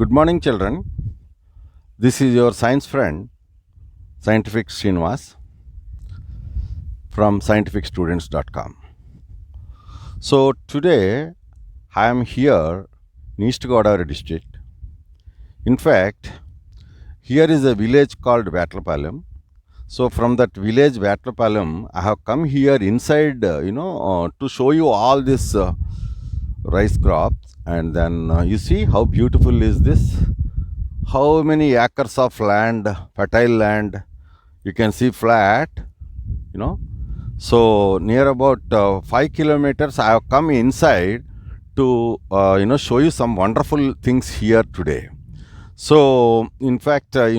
Good morning, children. This is your science friend, Scientific Srinivas from scientificstudents.com. So, today I am here in East Godavari district. In fact, here is a village called Vatlapalam. So, from that village Vatlapalam, I have come here inside, to show you all this rice crops. And then you see how beautiful is this? How many acres of land, fertile land, you can see flat, you know. So near about 5 kilometers, I have come inside to show you some wonderful things here today. So in fact, here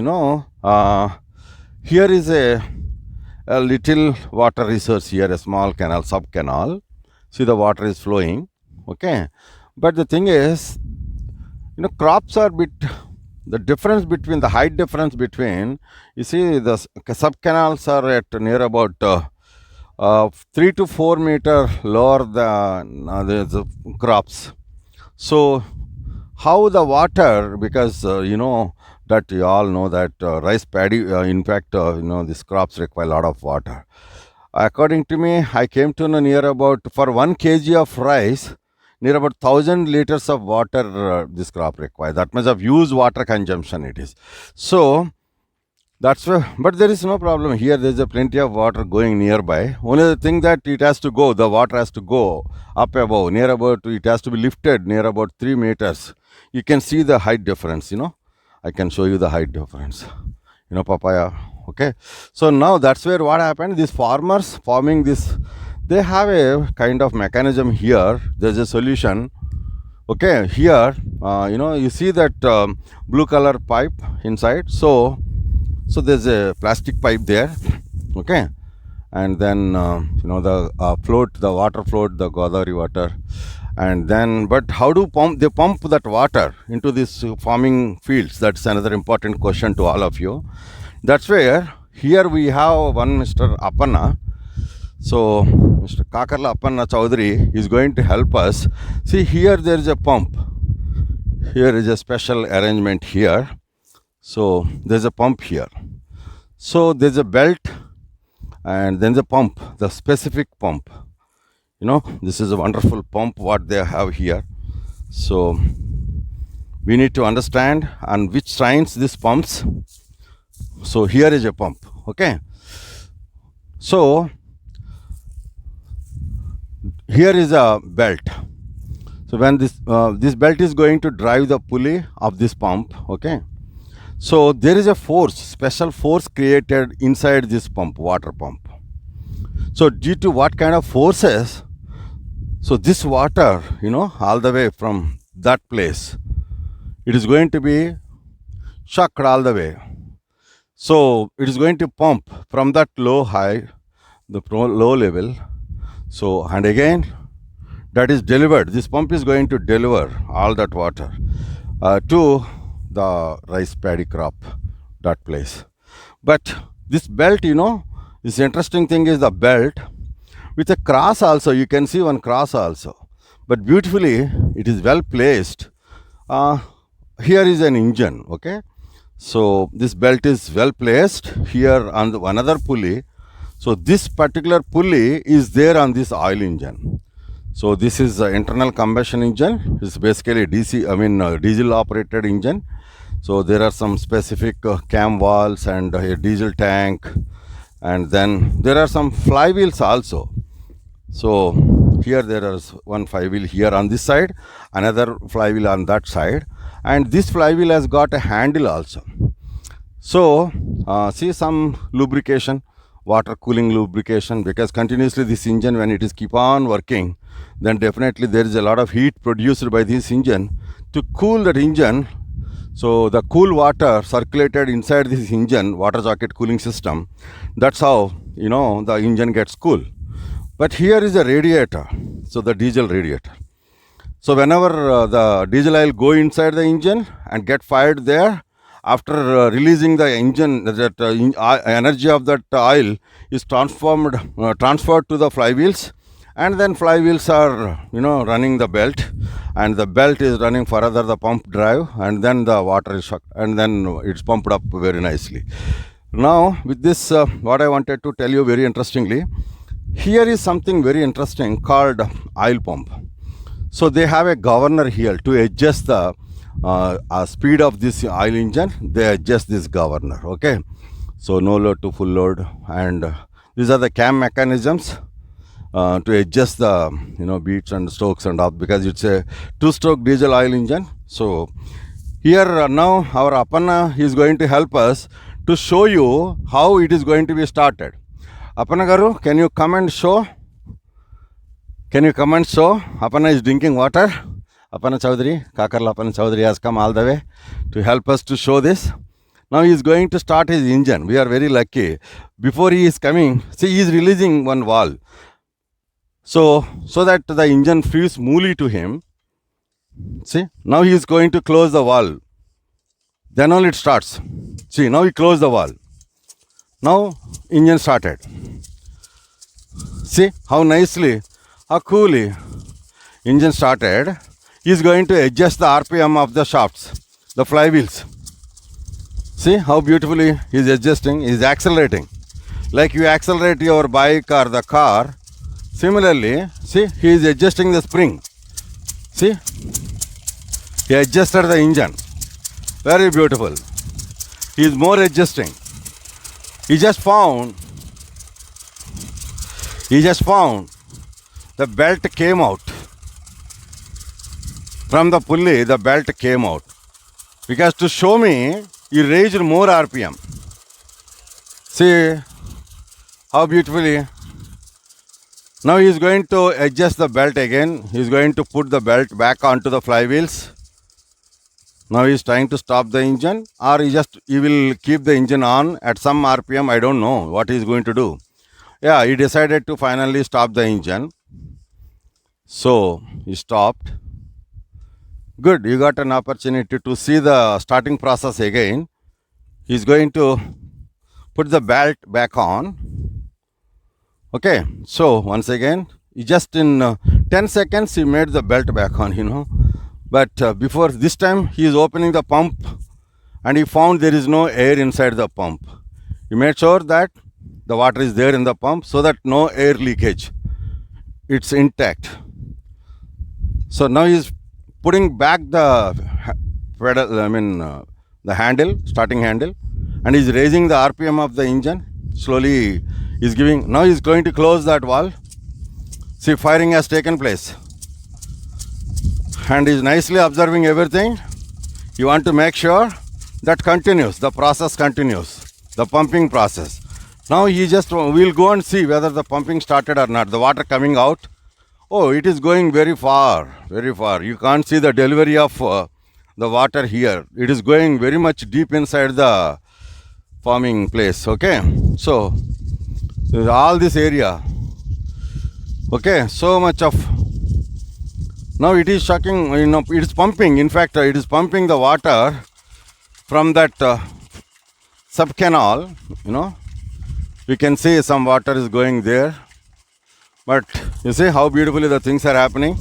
is a little water resource here, a small canal, sub canal. See, the water is flowing. Okay, but the thing is, crops are bit. The difference between the height difference between, you see, the sub canals are at near about 3 to 4 meter lower than the crops. So how the water, because that you all know that rice paddy, in fact, these crops require a lot of water. According to me, I came to know near about, for 1 kg of rice, near about 1000 liters of water this crop requires. That much of used water consumption it is. So that's why, but there is no problem here. There is a plenty of water going nearby. Only the thing that it has to go, the water has to go up above, near about, it has to be lifted near about 3 meters. You can see the height difference, I can show you the height difference. Papaya. Okay. So now that's where what happened. These farmers farming this, they have a kind of mechanism here. There's a solution. Okay, here, you see that blue color pipe inside. So there's a plastic pipe there. Okay, and then the water float, the Godavari water, and then, but how do they pump that water into these farming fields? That's another important question to all of you. That's where here we have one Mr. Appanna. So Mr. Kakarla Appanna Chaudhary is going to help us. See, here there is a pump. Here is a special arrangement here. So there's a pump here. So there's a belt and then the pump, the specific pump. This is a wonderful pump what they have here. So we need to understand on which signs this pumps. So here is a pump. Okay. So here is a belt. So when this belt is going to drive the pulley of this pump. Okay. So there is a force, special force created inside this pump, water pump. So due to what kind of forces, so this water, all the way from that place, it is going to be shocked all the way. So it is going to pump from that low level. So, and again, that is delivered. This pump is going to deliver all that water to the rice paddy crop, that place. But this belt, this interesting thing is the belt with a cross also. You can see one cross also. But beautifully, it is well placed. Here is an engine, okay? So this belt is well placed here on another pulley. So this particular pulley is there on this oil engine. So this is an internal combustion engine. It's basically diesel operated engine. So there are some specific cam walls and a diesel tank, and then there are some flywheels also. So here there is one flywheel here on this side, another flywheel on that side, and this flywheel has got a handle also. So see some lubrication, water cooling lubrication, because continuously this engine, when it is keep on working, then definitely there is a lot of heat produced by this engine to cool that engine. So the cool water circulated inside this engine, water jacket cooling system, that's how the engine gets cool. But here is a radiator, so the diesel radiator. So whenever the diesel oil go inside the engine and get fired there, after releasing the engine, that energy of that oil is transferred to the flywheels, and then flywheels are running the belt, and the belt is running further the pump drive, and then the water is sucked, and then it's pumped up very nicely. Now with this, what I wanted to tell you very interestingly, here is something very interesting called oil pump. So they have a governor here to adjust the speed of this oil engine. They adjust this governor. Okay, so no load to full load, and these are the cam mechanisms to adjust the beats and strokes and all, because it's a two-stroke diesel oil engine. So here now our Appanna is going to help us to show you how it is going to be started. Appanna garu, can you come and show? Can you come and show? Appanna is drinking water. Appanna Chaudhary, Kakarla Appanna Chaudhary has come all the way to help us to show this. Now he is going to start his engine. We are very lucky. Before he is coming, see, he is releasing one valve. So that the engine feels smoothly to him. See, now he is going to close the valve. Then only it starts. See, now he closed the valve. Now engine started. See how nicely, how coolly engine started. He is going to adjust the RPM of the shafts, the flywheels. See how beautifully he is adjusting, he is accelerating. Like you accelerate your bike or the car, similarly, see, he is adjusting the spring. See, he adjusted the engine. Very beautiful. He is more adjusting. He just found the belt came out. From the pulley, the belt came out. Because to show me, he raised more RPM. See how beautifully. Now he is going to adjust the belt again. He is going to put the belt back onto the flywheels. Now he is trying to stop the engine, or he will keep the engine on at some RPM. I don't know what he is going to do. Yeah, he decided to finally stop the engine. So he stopped. Good, you got an opportunity to see the starting process again. He is going to put the belt back on. Okay, so once again, he just in 10 seconds he made the belt back on, But before this time, he is opening the pump and he found there is no air inside the pump. He made sure that the water is there in the pump so that no air leakage. It's intact. So now he is putting back the pedal, the handle, starting handle, and he's raising the RPM of the engine. Slowly he's giving, now he's going to close that valve. See, firing has taken place. And he's nicely observing everything. You want to make sure that continues, the process continues, the pumping process. Now we'll go and see whether the pumping started or not. The water coming out. Oh, it is going very far, very far. You can't see the delivery of the water here. It is going very much deep inside the farming place. Okay, so all this area. Okay, so much of. Now it is shocking. It is pumping. In fact, it is pumping the water from that sub canal. We can see some water is going there. But you see how beautifully the things are happening.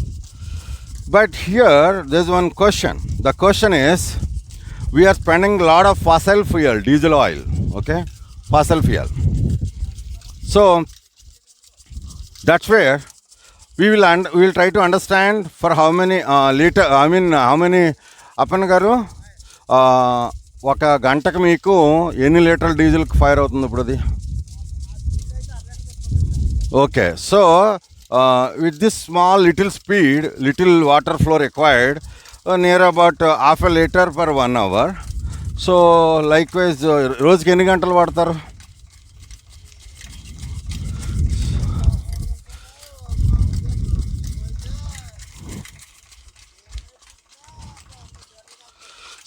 But here there's one question. The question is, we are spending a lot of fossil fuel, diesel oil, okay, fossil fuel. So that's where we will try to understand for how many liter. How many Appanna garu ఒక గంటకు మీకు ఎన్ని లీటర్ల diesel fire అవుతుంది ఇప్పుడు అది? Okay, so with this small little speed, little water flow required, near about half a liter per 1 hour. So likewise, రోజుకి ఎన్ని గంటలు వాడతారు?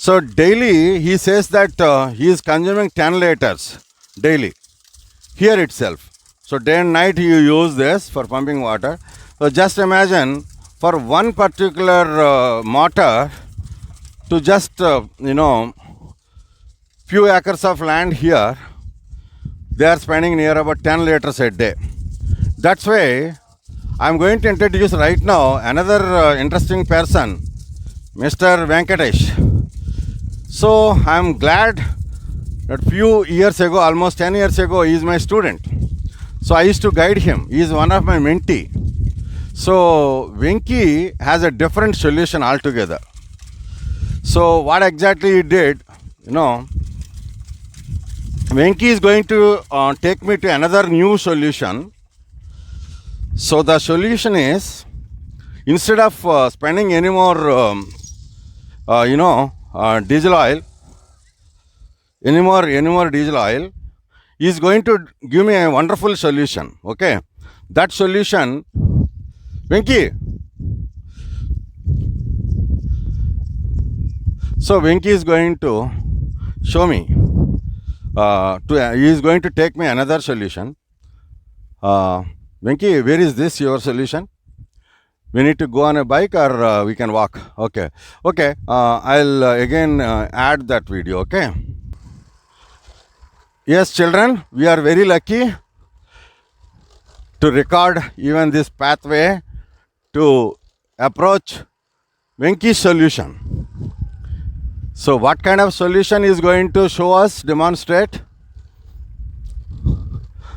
So daily he says that he is consuming 10 liters daily here itself. So day and night you use this for pumping water. So just imagine for one particular motor to just few acres of land here, they are spending near about 10 liters a day. That's why I'm going to introduce right now another interesting person, Mr. Venkatesh. So I'm glad that few years ago, almost 10 years ago, he is my student. So I used to guide him. He is one of my mentee. So Venki has a different solution altogether. So what exactly he did, Venki is going to take me to another new solution. So the solution is, instead of spending any more, diesel oil, any more diesel oil, he is going to give me a wonderful solution. Okay, that solution, Venki. So Venki is going to show me. He is going to take me another solution. Venki, where is this your solution? We need to go on a bike or we can walk. Okay. I'll again add that video. Okay. Yes, children, we are very lucky to record even this pathway to approach Venki's solution. So what kind of solution is going to show us, demonstrate?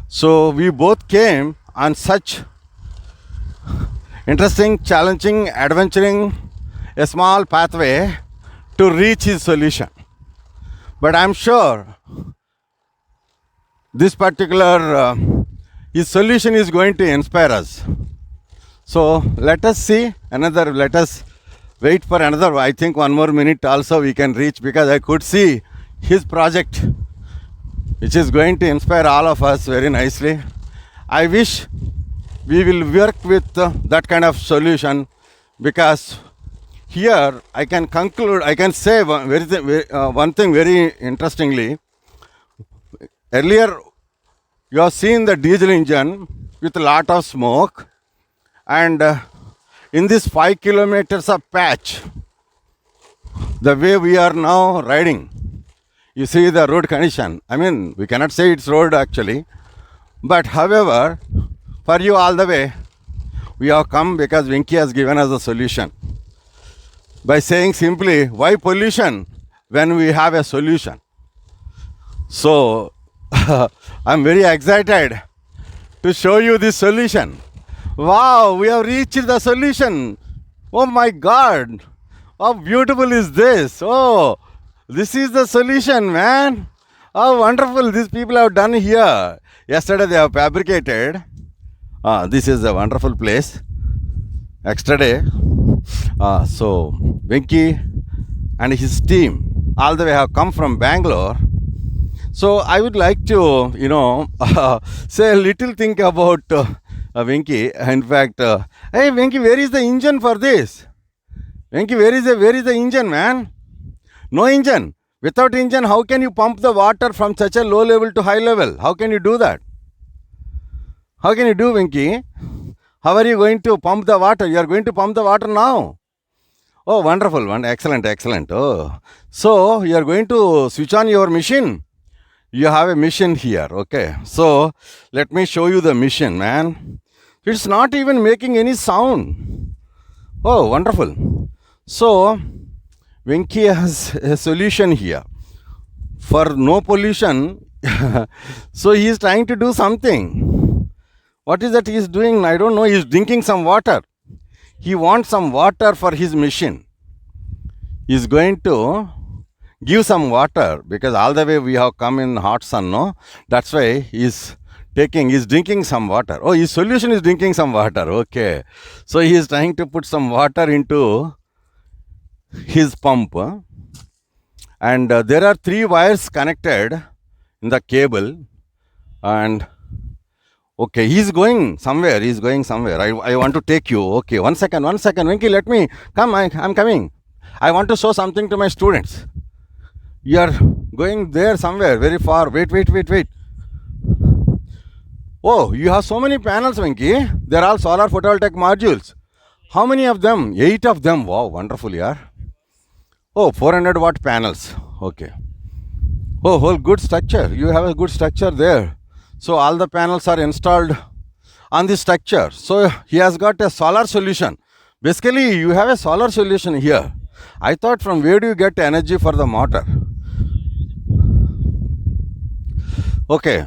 So we both came on such interesting, challenging, adventuring, a small pathway to reach his solution. But I'm sure this particular, his solution is going to inspire us. So let us see another, let us wait for another, I think 1 more minute also we can reach, because I could see his project, which is going to inspire all of us very nicely. I wish we will work with that kind of solution, because here I can conclude, I can say one thing very interestingly. Earlier you have seen the diesel engine with a lot of smoke, and in this 5 kilometers of patch, the way we are now riding, you see the road condition. I mean, we cannot say it's road actually, but however, for you all the way, we have come because Venki has given us a solution. By saying simply, why pollution when we have a solution? So, I'm very excited to show you this solution. Wow, we have reached the solution. Oh my God. How beautiful is this? Oh, this is the solution, man. How wonderful these people have done here. Yesterday they have fabricated. This is a wonderful place. Yesterday, so Venki and his team all the way have come from Bangalore. So I would like to, say a little thing about Venki. In fact, hey Venki, where is the engine for this? Venki, where is the engine, man? No engine. Without engine, how can you pump the water from such a low level to high level? How can you do that? How can you do, Venki? How are you going to pump the water? You are going to pump the water now. Oh, wonderful. Excellent. Oh, so you are going to switch on your machine. You have a machine here. Okay. So let me show you the machine, man. It's not even making any sound. Oh, wonderful. So Venki has a solution here for no pollution. So he is trying to do something. What is that he is doing? I don't know. He is drinking some water. He wants some water for his machine. He is going to give some water, because all the way we have come in hot sun, no? That's why he's drinking some water. Oh, his solution is drinking some water. Okay. So he is trying to put some water into his pump. And there are 3 wires connected in the cable. And okay, he's going somewhere. I want to take you. Okay, one second. Venki, let me come. I'm coming. I want to show something to my students. You are going there somewhere, very far. Wait. Oh, you have so many panels, Venki. They're all solar photovoltaic modules. How many of them? 8 of them. Wow, wonderful, yeah. Oh, 400 watt panels. Okay. Oh, whole good structure. You have a good structure there. So all the panels are installed on the structure. So he has got a solar solution. Basically, you have a solar solution here. I thought, from where do you get energy for the motor? Okay.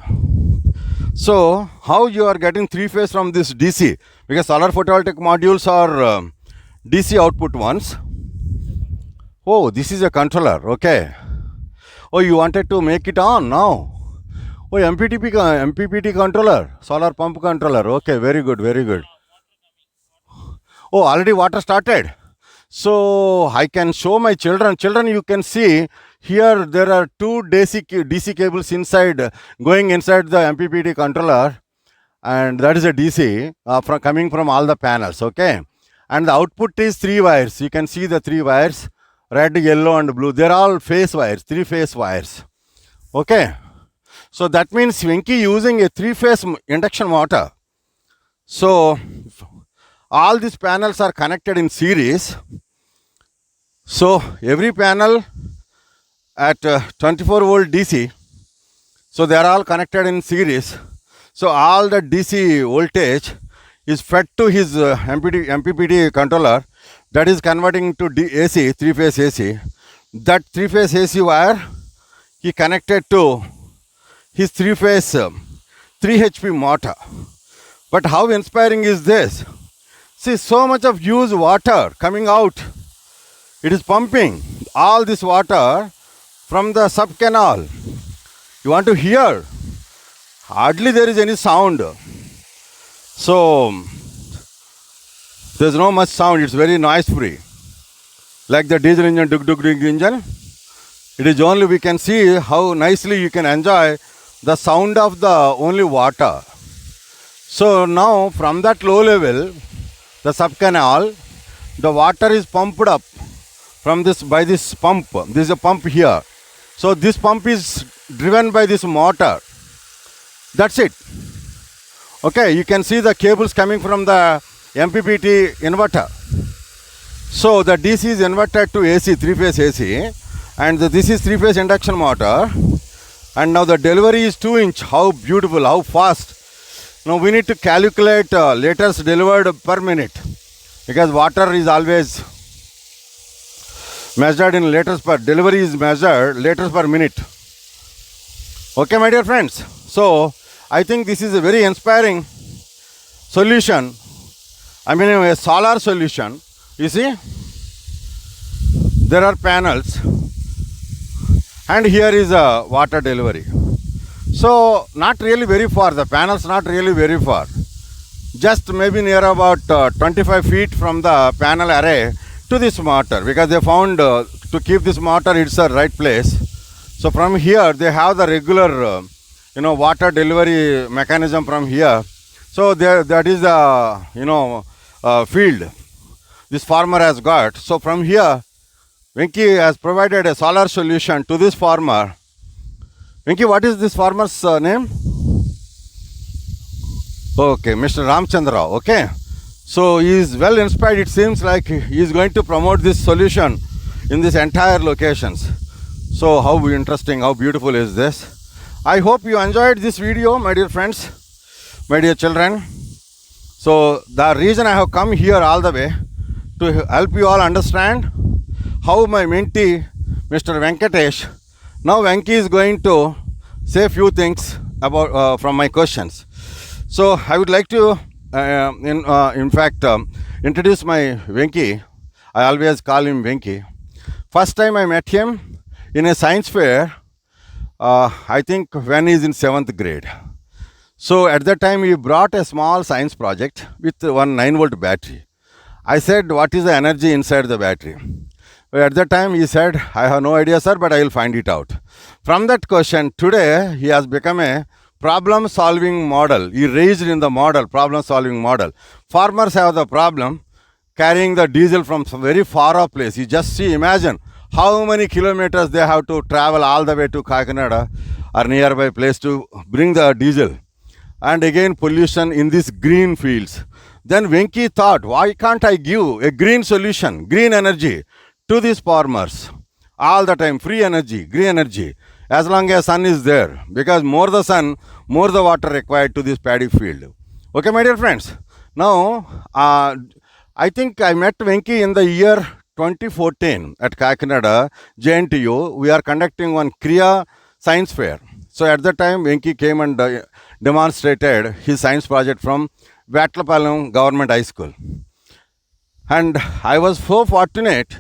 So how you are getting three phase from this DC? Because solar photovoltaic modules are DC output ones. Oh, this is a controller. Okay. Oh, you wanted to make it on now. Oh, MPPT controller, solar pump controller. Okay, very good, very good. Oh, already water started. So I can show my children. Children, you can see here there are two DC cables inside, going inside the MPPT controller, and that is a DC coming from all the panels. Okay, and the output is three wires. You can see the three wires, red, yellow, and blue. They're all phase wires, three phase wires. Okay, so that means Venki using a three phase induction motor. So all these panels are connected in series. So every panel at 24 volt DC, so they are all connected in series. So all the DC voltage is fed to his MPPT controller, that is converting to AC, three phase AC. That three phase AC wire he connected to his three phase 3 HP motor. But how inspiring is this? See, so much of used water coming out. It is pumping all this water from the sub canal. You want to hear? Hardly there is any sound. So there's no much sound. It's very noise free. Like the diesel engine, dug engine. It is only we can see how nicely you can enjoy the sound of the only water. So now from that low level, the sub canal, the water is pumped up from this by this pump. This is a pump here. So this pump is driven by this motor. That's it. Okay, you can see the cables coming from the MPPT inverter. So the DC is inverted to AC, three phase AC, and this is three phase induction motor. And now the delivery is 2-inch. How beautiful, how fast. Now we need to calculate liters delivered per minute, because water is always measured in liters per, delivery is measured liters per minute. Okay, my dear friends. So I think this is a very inspiring solution. I mean, a solar solution. You see, there are panels, and here is a water delivery. So not really very far, the panels not really very far, just maybe near about 25 feet from the panel array to this motor, because they found to keep this motor, it's the right place. So from here they have the regular water delivery mechanism from here. So there, that is the field this farmer has got. So from here Venki has provided a solar solution to this farmer. Venki, what is this farmer's name? Okay, Mr. Ramchandra. Okay, so he is well inspired. It seems like he is going to promote this solution in this entire locations. So how interesting, how beautiful is this? I hope you enjoyed this video, my dear friends, my dear children. So the reason I have come here all the way to help you all understand how my mentee, Mr. Venkatesh, now Venki is going to say a few things about from my questions. So I would like to, in fact, introduce my Venki. I always call him Venki. First time I met him in a science fair, I think when he is in 7th grade. So at that time he brought a small science project with one 9-volt battery. I said, what is the energy inside the battery? At that time he said, I have no idea, sir, but I will find it out. From that question, today he has become a problem solving model. He raised in the model, problem solving model. Farmers have the problem carrying the diesel from some very far off place. You just see, imagine how many kilometers they have to travel all the way to Kakinada or nearby place to bring the diesel. And again pollution in these green fields. Then Venki thought, why can't I give a green solution, green energy to these farmers? All the time, free energy, green energy, as long as sun is there. Because more the sun, more the water required to this paddy field. Okay, my dear friends. Now, I think I met Venki in the year 2014 at Kakinada, JNTU. We are conducting one Kriya science fair. So at that time, Venki came and demonstrated his science project from Vatlapalam Government High School. And I was so fortunate.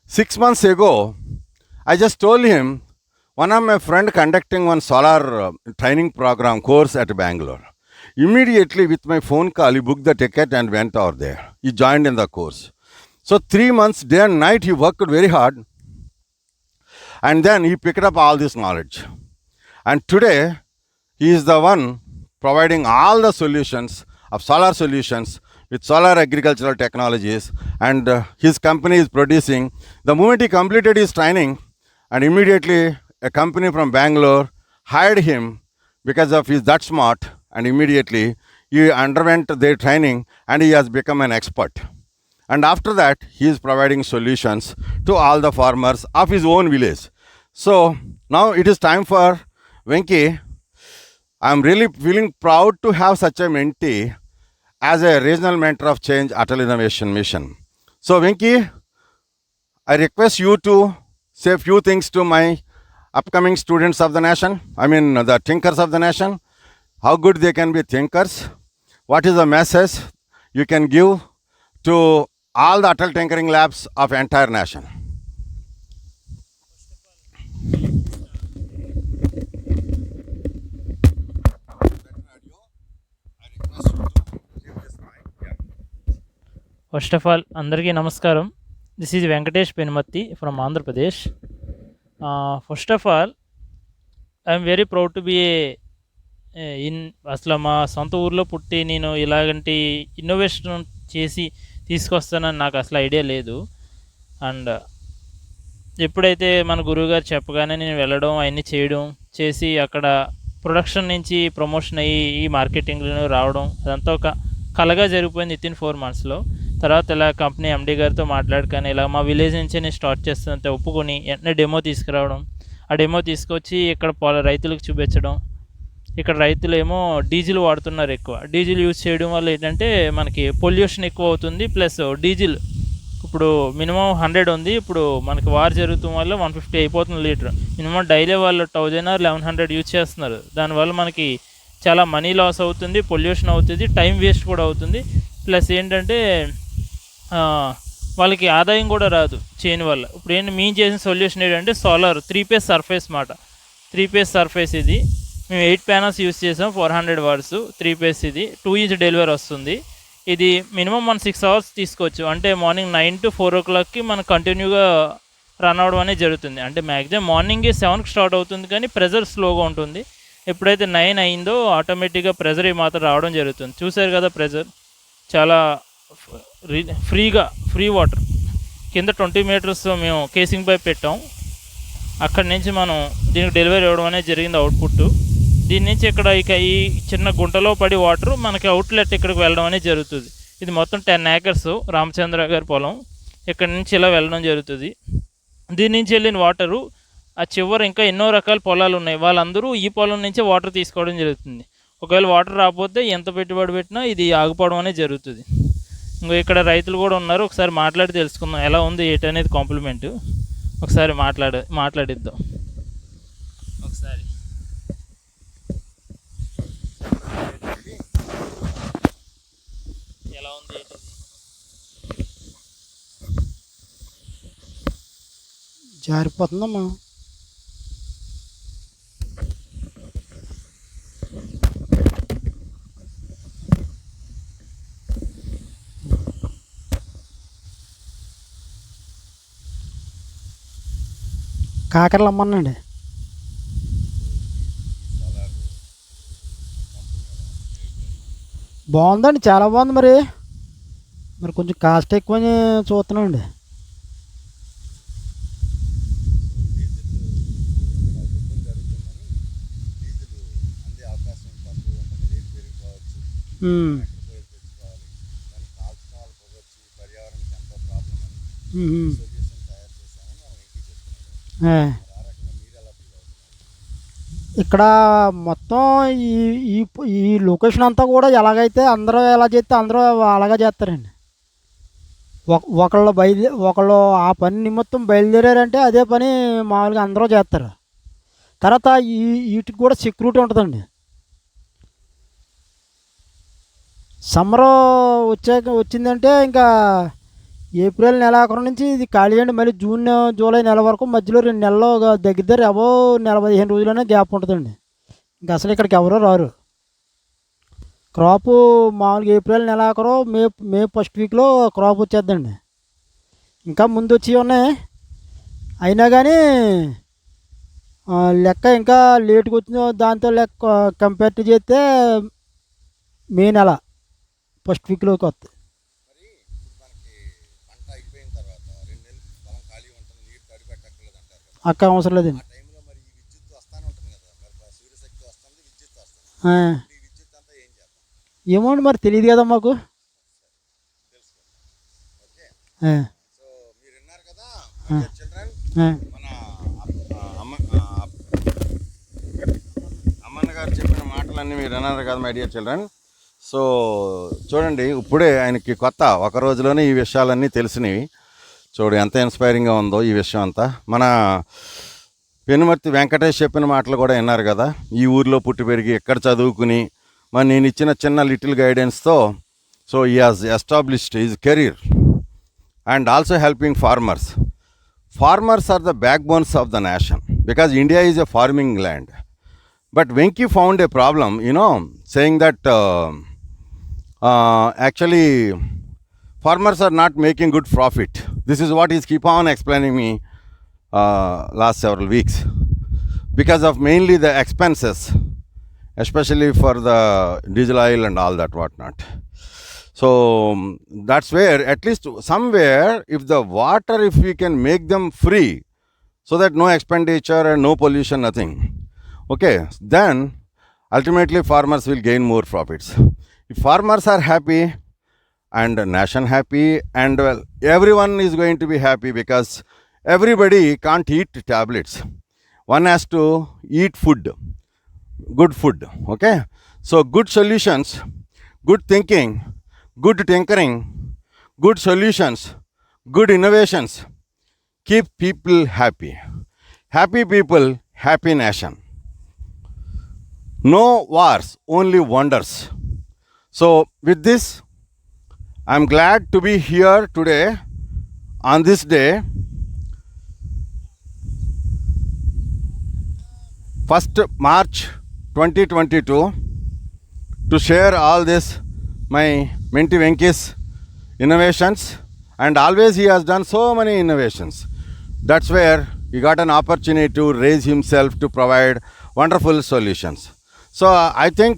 6 months ago, I just told him one of my friend conducting one solar training program course at Bangalore. Immediately with my phone call, he booked the ticket and went over there. He joined in the course. So 3 months, day and night, he worked very hard, and then he picked up all this knowledge. And today, he is the one providing all the solutions of solar solutions with solar agricultural technologies, and his company is producing. The moment he completed his training, and immediately a company from Bangalore hired him because of he's that smart, and immediately he underwent their training and he has become an expert. And after that, he is providing solutions to all the farmers of his own village. So now it is time for Venki. I am really feeling proud to have such a mentee as a regional mentor of change Atal Innovation Mission. So Venki, I request you to say a few things to my upcoming students of the nation. I mean the thinkers of the nation. How good they can be thinkers. What is the message you can give to all the Atal Tinkering Labs of entire nation? First of all అందరికీ నమస్కారం. This is Venkatesh Penumatti from Andhra Pradesh. First of all I'm very proud to be in అసలు మా సొంత ఊర్లో పుట్టి నేను ఇలాగంటి innovation చేసి తీసుకొస్తానని నాకు అసలు ఐడియా లేదు. అండ్ ఎప్పుడైతే మన గురువుగారు చెప్పగానే నేను వెళ్ళడం అవన్నీ చేయడం చేసి అక్కడ ప్రొడక్షన్ నుంచి ప్రమోషన్ అయ్యి ఈ మార్కెటింగ్లో రావడం అదంతా ఒక కలగా జరిగిపోయింది వితిన్ 4 monthsలో. తర్వాత ఇలా కంపెనీ ఎండీ గారితో మాట్లాడుకొని ఇలా మా విలేజ్ నుంచే నేను స్టార్ట్ చేస్తున్నంత ఒప్పుకొని వెంటనే డెమో తీసుకురావడం, ఆ డెమో తీసుకొచ్చి ఇక్కడ రైతులకు చూపించడం. ఇక్కడ రైతులు ఏమో డీజిల్ వాడుతున్నారు ఎక్కువ. డీజిల్ యూజ్ చేయడం వల్ల ఏంటంటే మనకి పొల్యూషన్ ఎక్కువ అవుతుంది. ప్లస్ డీజిల్ ఇప్పుడు మినిమం 100 ఉంది, ఇప్పుడు మనకి వార్ జరుగుతున్న వల్ల 150 అయిపోతుంది లీటర్. మినిమం డైలీ వాళ్ళు 1000 or 1100 యూజ్ చేస్తున్నారు. దానివల్ల మనకి చాలా మనీ లాస్ అవుతుంది, పొల్యూషన్ అవుతుంది, టైం వేస్ట్ కూడా అవుతుంది. ప్లస్ ఏంటంటే వాళ్ళకి ఆదాయం కూడా రాదు చేయని వల్ల. ఇప్పుడు ఏంటి మేము చేసిన సొల్యూషన్ ఏంటంటే సోలార్ 3-phase సర్ఫేస్ మాట. 3-phase సర్ఫేస్ ఇది మేము 8 panels యూస్ చేసాం. 400 watts 3-phase ఇది 2 inch డెలివరీ వస్తుంది. ఇది మినిమం మనం 6 hours తీసుకోవచ్చు. అంటే మార్నింగ్ 9 to 4 o'clockకి మనకు కంటిన్యూగా రన్ అవ్వడం అనేది జరుగుతుంది. అంటే మ్యాక్సిమం మార్నింగ్ 7కి స్టార్ట్ అవుతుంది, కానీ ప్రెజర్ స్లోగా ఉంటుంది. ఎప్పుడైతే 9 అయిందో ఆటోమేటిక్గా ప్రెజర్ ఈ మాత్రం రావడం జరుగుతుంది. చూసారు కదా ప్రెజర్ చాలా ఫ్రీ వాటర్ కింద 20 meters మేము కేసింగ్ పైప్ పెట్టాం. అక్కడి నుంచి మనం దీనికి డెలివరీ ఇవ్వడం అనేది జరిగింది అవుట్పుట్. దీని నుంచి ఇక్కడ ఇక ఈ చిన్న గుంటలో పడి వాటర్ మనకి అవుట్లెట్ ఇక్కడికి వెళ్ళడం అనేది జరుగుతుంది. ఇది మొత్తం 10 acres రామచంద్ర గారి పొలం. ఇక్కడ నుంచి ఇలా వెళ్ళడం జరుగుతుంది. దీని నుంచి వెళ్ళిన వాటరు ఆ చివర ఇంకా ఎన్నో రకాల పొలాలు ఉన్నాయి, వాళ్ళందరూ ఈ పొలం నుంచే వాటర్ తీసుకోవడం జరుగుతుంది. ఒకవేళ వాటర్ రాకపోతే ఎంత పెట్టుబడి పెట్టినా ఇది ఆగిపోవడం అనేది జరుగుతుంది. ఇంకో ఇక్కడ రైతులు కూడా ఉన్నారు, ఒకసారి మాట్లాడి తెలుసుకుందాం ఎలా ఉంది ఏంటనేది కాంప్లిమెంట్. ఒకసారి మాట్లాడిద్దాం ఒకసారి. ఎలా ఉంది ఏంటి? జారిపోతుందమ్మా. కాకరలు అమ్మనండి. బాగుందండి, చాలా బాగుంది. మరి కొంచెం కాస్ట్ ఎక్కువని చూస్తున్నామండి. ఇక్కడ మొత్తం ఈ ఈ ఈ లొకేషన్ అంతా కూడా ఎలాగైతే అందరూ ఎలా చేస్తే అందరూ అలాగే చేస్తారండి. ఒకళ్ళు ఆ పని నిమిత్తం బయలుదేరారంటే అదే పని మామూలుగా అందరూ చేస్తారు. తర్వాత వీటికి కూడా సెక్యూరిటీ ఉంటుందండి. సమ్మర్ వచ్చిందంటే ఇంకా ఏప్రిల్ నెలాఖరు నుంచి ఇది ఖాళీ అండి. మళ్ళీ జూన్ జూలై నెల వరకు మధ్యలో 2 నెలలు దగ్గర దగ్గర నెల 15 రోజులనే గ్యాప్ ఉంటుందండి. ఇంకా అసలు ఇక్కడికి ఎవరో రారు. క్రాపు మామూలుగా ఏప్రిల్ నెలాఖరు మే ఫస్ట్ వీక్లో క్రాప్ వచ్చేద్దండి. ఇంకా ముందు వచ్చి ఉన్నాయి, అయినా కానీ లెక్క ఇంకా లేట్గా వచ్చిన దాంతో లెక్క కంపేర్ చేస్తే మే నెల ఫస్ట్ వీక్లోకి వస్తుంది. అక్క అవసరం లేదండి. ఏమోండి మరి తెలియదు కదా మాకు. అమ్మన్న గారు చెప్పిన మాటలన్నీ మీరు విన్నారు కదా మై డియర్ చిల్డ్రన్. సో చూడండి, ఇప్పుడే ఆయనకి కొత్త ఒక రోజులోనే ఈ విషయాలన్నీ తెలిసినవి. చూడు ఎంత ఇన్స్పైరింగ్గా ఉందో ఈ విషయం అంతా. మన పెనుమర్తి వెంకటేష్ చెప్పిన మాటలు కూడా విన్నారు కదా. ఈ ఊర్లో పుట్టి పెరిగి ఎక్కడ చదువుకుని మరి నేను ఇచ్చిన చిన్న లిటిల్ గైడెన్స్తో సో ఈ has established his career and also helping farmers. Farmers are the backbones of the nation because India is a farming land. But Venki found a problem, saying that actually farmers are not making good profit. This is what he's keep on explaining me last several weeks. Because of mainly the expenses, especially for the diesel oil and all that whatnot. So that's where at least somewhere if the water, if we can make them free so that no expenditure and no pollution, nothing, okay, then ultimately farmers will gain more profits. If farmers are happy and nation happy, and well, everyone is going to be happy because everybody can't eat tablets. One has to eat food, good food, okay. So good solutions, good thinking, good tinkering, good solutions, good innovations keep people happy. Happy people, happy nation. No wars, only wonders. So with this, I'm glad to be here today on this day, 1st March 2022, to share all this my Menti Venki's innovations, and always he has done so many innovations. That's where he got an opportunity to raise himself to provide wonderful solutions. So I think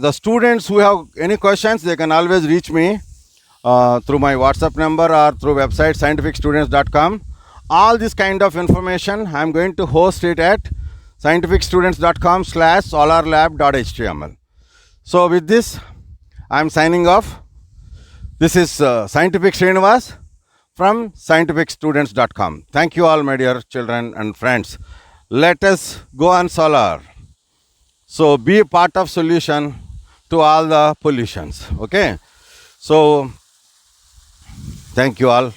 the students who have any questions, they can always reach me through my WhatsApp number or through website scientificstudents.com. All this kind of information I'm going to host it at scientificstudents.com/solarlab.html. So with this, I'm signing off. This is Scientific Srinivas from scientificstudents.com. Thank you all, my dear children and friends. Let us go on solar. So be a part of solution to all the pollutions. Okay. So thank you all.